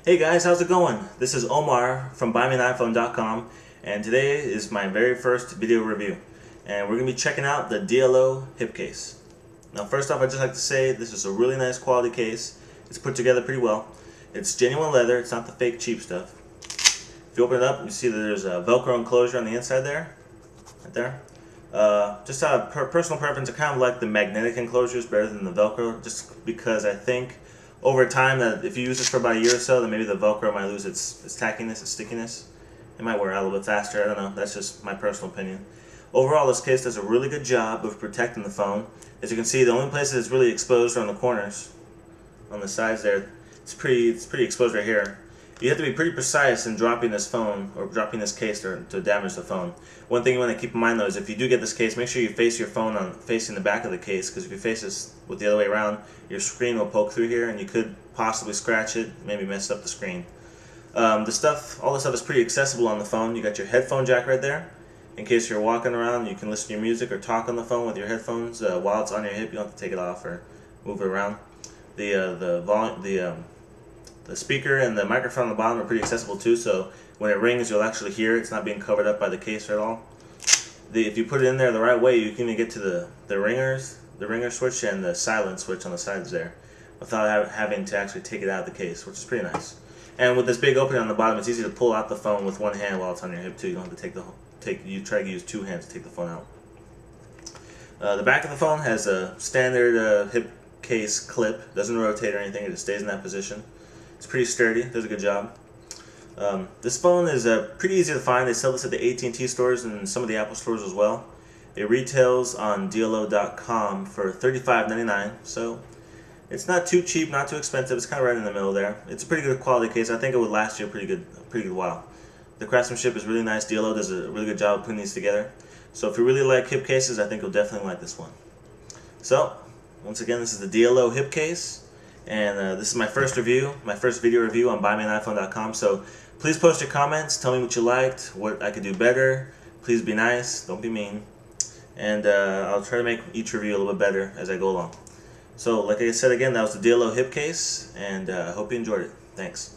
Hey guys, how's it going? This is Omar from buymeaniphone.com, and today is my very first video review, and we're going to be checking out the DLO Hipcase. Now first off, I'd just like to say this is a really nice quality case. It's put together pretty well. It's genuine leather, it's not the fake cheap stuff. If you open it up, you see that there's a Velcro enclosure on the inside there, right there. Just out of personal preference, I kind of like the magnetic enclosures better than the Velcro, just because I think over time that if you use this for about a year or so, then maybe the Velcro might lose its tackiness, its stickiness. It might wear out a little bit faster, I don't know, that's just my personal opinion. Overall, this case does a really good job of protecting the phone. As you can see, the only places it's really exposed are on the corners, on the sides there. It's pretty exposed right here. You have to be pretty precise in dropping this phone, or dropping this case to damage the phone. One thing you want to keep in mind though is if you do get this case, make sure you face your phone facing the back of the case, because if you face this with the other way around, your screen will poke through here and you could possibly scratch it, maybe mess up the screen. All the stuff is pretty accessible on the phone. You got your headphone jack right there. In case you're walking around, you can listen to your music or talk on the phone with your headphones while it's on your hip. You don't have to take it off or move it around. The speaker and the microphone on the bottom are pretty accessible too, so when it rings you'll actually hear it. It's not being covered up by the case at all. If you put it in there the right way, you can even get to the ringer switch and the silent switch on the sides there without having to actually take it out of the case, which is pretty nice. And with this big opening on the bottom, it's easy to pull out the phone with one hand while it's on your hip too. You don't have to you try to use two hands to take the phone out. The back of the phone has a standard hip case clip. Doesn't rotate or anything, it just stays in that position. It's pretty sturdy, does a good job. This phone is pretty easy to find. They sell this at the AT&T stores and some of the Apple stores as well. It retails on DLO.com for $35.99, so it's not too cheap, not too expensive. It's kind of right in the middle there. It's a pretty good quality case. I think it would last you a pretty good while. The craftsmanship is really nice. DLO does a really good job of putting these together. So if you really like hip cases, I think you'll definitely like this one. So once again, this is the DLO hip case. And this is my first video review on buymeaniphone.com. So please post your comments, tell me what you liked, what I could do better. Please be nice, don't be mean. And I'll try to make each review a little bit better as I go along. So like I said again, that was the DLO hip case, and I hope you enjoyed it. Thanks.